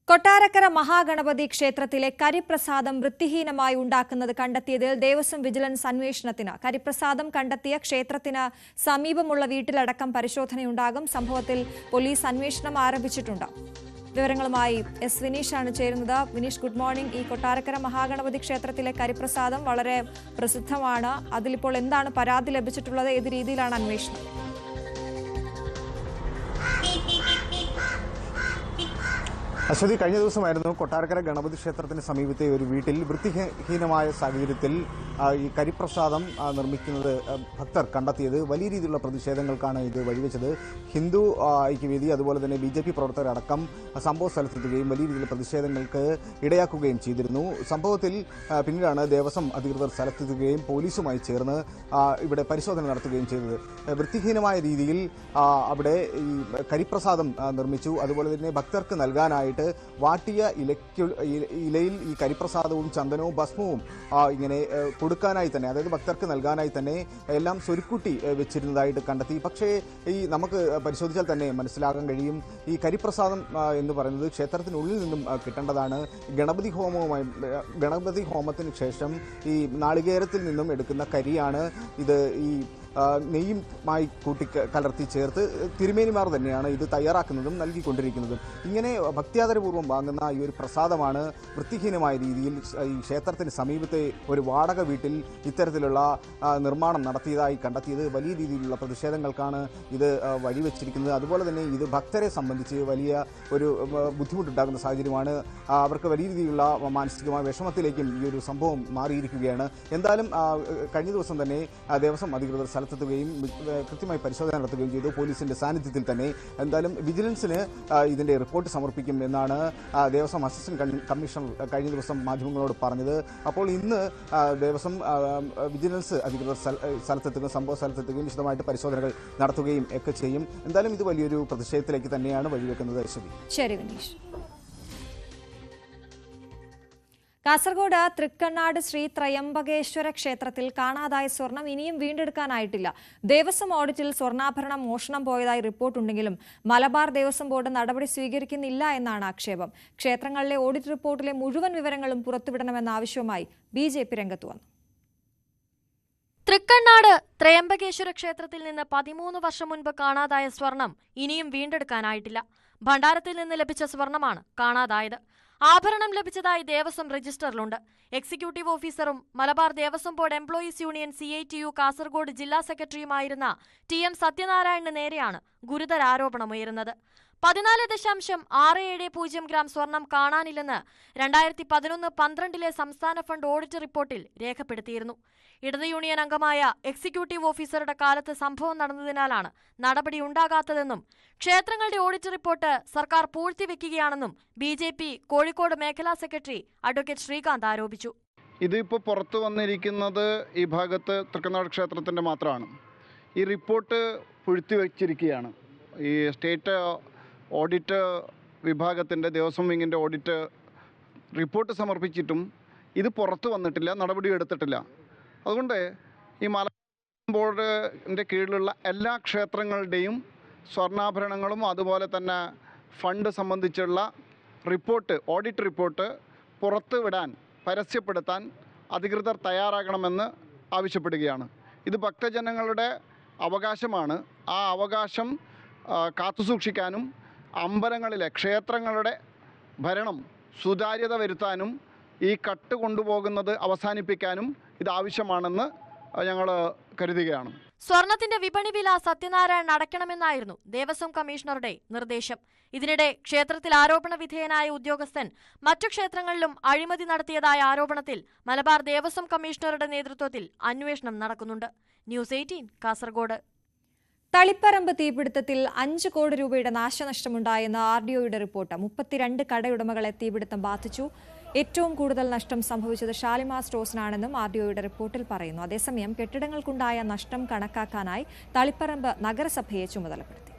കൊട്ടാരക്കര മഹാഗണപതി ക്ഷേത്രത്തിലെ കരിപ്രസാദം വൃത്തിഹീനമായി ഉണ്ടാക്കുന്നത് കണ്ടെത്തിയതിൽ ദേവസ്വം വിജിലൻസ് അന്വേഷണത്തിന് കരിപ്രസാദം കണ്ടെത്തിയ ക്ഷേത്രത്തിന് സമീപമുള്ള വീട്ടിലടക്കം പരിശോധനയുണ്ടാകും. സംഭവത്തിൽ പോലീസ് അന്വേഷണം ആരംഭിച്ചിട്ടുണ്ട്. വിവരങ്ങളുമായി എസ് വിനീഷാണ് ചേരുന്നത്. Vineesh, good morning. ഈ കൊട്ടാരക്കര മഹാഗണപതി ക്ഷേത്രത്തിലെ കരിപ്രസാദം വളരെ പ്രസിദ്ധമാണ്. അതിലിപ്പോൾ എന്താണ് പരാതി ലഭിച്ചിട്ടുള്ളത്? ഏത് രീതിയിലാണ് അന്വേഷണം? അശ്വതി, കഴിഞ്ഞ ദിവസമായിരുന്നു കൊട്ടാരക്കര ഗണപതി ക്ഷേത്രത്തിന് സമീപത്തെ ഒരു വീട്ടിൽ വൃത്തിഹീനമായ സാഹചര്യത്തിൽ ഈ കരിപ്രസാദം നിർമ്മിക്കുന്നത് ഭക്തർ കണ്ടെത്തിയത്. വലിയ രീതിയിലുള്ള പ്രതിഷേധങ്ങൾക്കാണ് ഇത് വഴിവെച്ചത്. ഹിന്ദു ഐക്യവേദി അതുപോലെ തന്നെ BJP പ്രവർത്തകരടക്കം സംഭവ സ്ഥലത്തെത്തുകയും വലിയ രീതിയിലുള്ള പ്രതിഷേധങ്ങൾക്ക് ഇടയാക്കുകയും ചെയ്തിരുന്നു. സംഭവത്തിൽ പിന്നീടാണ് ദേവസ്വം അധികൃതർ സ്ഥലത്തെത്തുകയും പോലീസുമായി ചേർന്ന് ഇവിടെ പരിശോധന നടത്തുകയും ചെയ്തത്. വൃത്തിഹീനമായ രീതിയിൽ അവിടെ ഈ കരിപ്രസാദം നിർമ്മിച്ചു. അതുപോലെ തന്നെ ഭക്തർക്ക് നൽകാനായിട്ട് വാട്ടിയ ഇലയിൽ ഈ കരിപ്രസാദവും ചന്ദനവും ഭസ്മവും ഇങ്ങനെ കൊടുക്കാനായി തന്നെ, അതായത് ഭക്തർക്ക് നൽകാനായി തന്നെ എല്ലാം സ്വരുക്കൂട്ടി വെച്ചിരുന്നതായിട്ട് കണ്ടെത്തി. പക്ഷേ ഈ നമുക്ക് പരിശോധിച്ചാൽ തന്നെ മനസ്സിലാക്കാൻ കഴിയും, ഈ കരിപ്രസാദം എന്ന് പറയുന്നത് ക്ഷേത്രത്തിനുള്ളിൽ നിന്നും കിട്ടേണ്ടതാണ്. ഗണപതി ഹോമത്തിന് ശേഷം ഈ നാളികേരത്തിൽ നിന്നും എടുക്കുന്ന കരിയാണ് ഇത് ഈ നെയ്യുമായി കൂട്ടി കലർത്തി ചേർത്ത് തിരുമേനിമാർ തന്നെയാണ് ഇത് തയ്യാറാക്കുന്നതും നൽകിക്കൊണ്ടിരിക്കുന്നതും. ഇങ്ങനെ ഭക്ത്യാദരപൂർവ്വം വാങ്ങുന്ന ഈ ഒരു പ്രസാദമാണ് വൃത്തിഹീനമായ രീതിയിൽ ഈ ക്ഷേത്രത്തിന് സമീപത്തെ ഒരു വാടക വീട്ടിൽ ഇത്തരത്തിലുള്ള നിർമ്മാണം നടത്തിയതായി കണ്ടെത്തിയത്. വലിയ രീതിയിലുള്ള പ്രതിഷേധങ്ങൾക്കാണ് ഇത് വഴിവെച്ചിരിക്കുന്നത്. അതുപോലെ തന്നെ ഇത് ഭക്തരെ സംബന്ധിച്ച് വലിയ ഒരു ബുദ്ധിമുട്ടുണ്ടാകുന്ന സാഹചര്യമാണ്. അവർക്ക് വലിയ രീതിയിലുള്ള മാനസികമായ വിഷമത്തിലേക്കും ഈ ഒരു സംഭവം മാറിയിരിക്കുകയാണ്. എന്തായാലും കഴിഞ്ഞ ദിവസം തന്നെ ദേവസ്വം അധികൃതർ സ്ഥലത്തെത്തുകയും കൃത്യമായി പരിശോധന നടത്തുകയും ചെയ്തു, പോലീസിന്റെ സാന്നിധ്യത്തിൽ തന്നെ. എന്തായാലും വിജിലൻസിന് ഇതിന്റെ റിപ്പോർട്ട് സമർപ്പിക്കും എന്നാണ് ദേവസ്വം അസിസ്റ്റന്റ് കമ്മീഷണർ കഴിഞ്ഞ ദിവസം മാധ്യമങ്ങളോട് പറഞ്ഞത്. അപ്പോൾ ഇന്ന് ദേവസ്വം വിജിലൻസ് അധികൃതർ സ്ഥലത്തെത്തുകയും സംഭവ സ്ഥലത്തെത്തുകയും വിശദമായിട്ട് പരിശോധനകൾ നടത്തുകയും ഒക്കെ ചെയ്യും. എന്തായാലും ഇത് വലിയൊരു പ്രതിഷേധത്തിലേക്ക് തന്നെയാണ് വഴിവെക്കുന്നത്. ശരി വിനീഷ്. കാസർഗോഡ് തൃക്കണ്ണാട് ശ്രീ ത്രയംബകേശ്വര ക്ഷേത്രത്തിൽ കാണാതായ സ്വർണം ഇനിയും വീണ്ടെടുക്കാനായിട്ടില്ല. ദേവസ്വം ഓഡിറ്റിൽ സ്വർണ്ണാഭരണം മോഷണം പോയതായി റിപ്പോർട്ടുണ്ടെങ്കിലും മലബാർ ദേവസ്വം ബോർഡ് നടപടി സ്വീകരിക്കുന്നില്ല എന്നാണ് ആക്ഷേപം. ക്ഷേത്രങ്ങളിലെ ഓഡിറ്റ് റിപ്പോർട്ടിലെ മുഴുവൻ വിവരങ്ങളും പുറത്തുവിടണമെന്ന ആവശ്യവുമായി BJP രംഗത്ത് വന്നു. തൃക്കണ്ണാട് ത്രയംബകേശ്വര ക്ഷേത്രത്തിൽ നിന്ന് 13 വർഷം മുൻപ് കാണാതായ സ്വർണം ഇനിയും വീണ്ടെടുക്കാനായിട്ടില്ല. ഭണ്ഡാരത്തിൽ നിന്ന് ലഭിച്ച സ്വർണമാണ് കാണാതായത്. ആഭരണം ലഭിച്ചതായി ദേവസ്വം രജിസ്റ്ററിലുണ്ട്. എക്സിക്യൂട്ടീവ് ഓഫീസറും Malabar Devaswom board employees union CITU Kasaragod ജില്ലാ സെക്രട്ടറിയുമായിരുന്ന TM സത്യനാരായണന് നേരെയാണ് ഗുരുതര ആരോപണമുയരുന്നത്. 14.670 ഗ്രാം സ്വർണം കാണാനില്ലെന്ന് 2011-12 സംസ്ഥാന ഫണ്ട് ഓഡിറ്റ് റിപ്പോർട്ടിൽ രേഖപ്പെടുത്തിയിരുന്നു. ഇടത് യൂണിയൻ അംഗമായ എക്സിക്യൂട്ടീവ് ഓഫീസറുടെ കാലത്ത് സംഭവം നടന്നതിനാലാണ് നടപടി ഉണ്ടാകാത്തതെന്നും ക്ഷേത്രങ്ങളുടെ ഓഡിറ്റ് റിപ്പോർട്ട് സർക്കാർ പൂഴ്ത്തിവെക്കുകയാണെന്നും BJP കോഴിക്കോട് മേഖലാ സെക്രട്ടറി അഡ്വക്കേറ്റ് ശ്രീകാന്ത് ആരോപിച്ചു. ഇതിപ്പോൾ പുറത്തു വന്നിരിക്കുന്നത് ഈ ഭാഗത്ത് തൃക്കണ്ണാട് ക്ഷേത്രത്തിൻ്റെ മാത്രമാണ്. ഈ റിപ്പോർട്ട് പൂഴ്ത്തിവെച്ചിരിക്കുകയാണ്. ഈ സ്റ്റേറ്റ് ഓഡിറ്റ് വിഭാഗത്തിൻ്റെ ദേവസ്വം വിങ്ങിൻ്റെ ഓഡിറ്റ് റിപ്പോർട്ട് സമർപ്പിച്ചിട്ടും ഇത് പുറത്തു വന്നിട്ടില്ല, നടപടി എടുത്തിട്ടില്ല. അതുകൊണ്ട് ഈ മലബാർ ബോർഡിൻ്റെ കീഴിലുള്ള എല്ലാ ക്ഷേത്രങ്ങളുടെയും സ്വർണ്ണാഭരണങ്ങളും അതുപോലെ തന്നെ ഫണ്ട് സംബന്ധിച്ചുള്ള റിപ്പോർട്ട്, ഓഡിറ്റ് റിപ്പോർട്ട് പുറത്തു വിടാൻ, പരസ്യപ്പെടുത്താൻ അധികൃതർ തയ്യാറാകണമെന്ന് ആവശ്യപ്പെടുകയാണ്. ഇത് ഭക്തജനങ്ങളുടെ അവകാശമാണ്. ആ അവകാശം കാത്തുസൂക്ഷിക്കാനും അമ്പലങ്ങളിലെ ക്ഷേത്രങ്ങളുടെ ഭരണം സുതാര്യത വരുത്താനും ഈ കട്ട് കൊണ്ടുപോകുന്നത് അവസാനിപ്പിക്കാനും ഇത് ആവശ്യമാണെന്ന് ഞങ്ങൾ കരുതുകയാണ്. സ്വർണത്തിന്റെ വിപണി വില സത്യനാരായണൻ അടയ്ക്കണമെന്നായിരുന്നു ദേവസ്വം കമ്മീഷണറുടെ നിർദ്ദേശം. ഇതിനിടെ ക്ഷേത്രത്തിൽ ആരോപണ വിധേയനായ ഉദ്യോഗസ്ഥൻ മറ്റു ക്ഷേത്രങ്ങളിലും അഴിമതി നടത്തിയതായ ആരോപണത്തിൽ മലബാർ ദേവസ്വം കമ്മീഷണറുടെ നേതൃത്വത്തിൽ അന്വേഷണം നടക്കുന്നുണ്ട്. ന്യൂസ് 18 കാസർഗോഡ്. തളിപ്പറമ്പ് തീപിടുത്തത്തിൽ 5 കോടി രൂപയുടെ നാശനഷ്ടമുണ്ടായെന്ന് RDOയുടെ റിപ്പോർട്ട്. 32 കടയുടമകളെ തീപിടുത്തം ബാധിച്ചു. ഏറ്റവും കൂടുതൽ നഷ്ടം സംഭവിച്ചത് ഷാലിമാർ സ്റ്റോഴ്സിനാണെന്നും RDOയുടെ റിപ്പോർട്ടിൽ പറയുന്നു. അതേസമയം കെട്ടിടങ്ങൾക്കുണ്ടായ നഷ്ടം കണക്കാക്കാനായി തളിപ്പറമ്പ് നഗരസഭയെ ചുമതലപ്പെടുത്തി.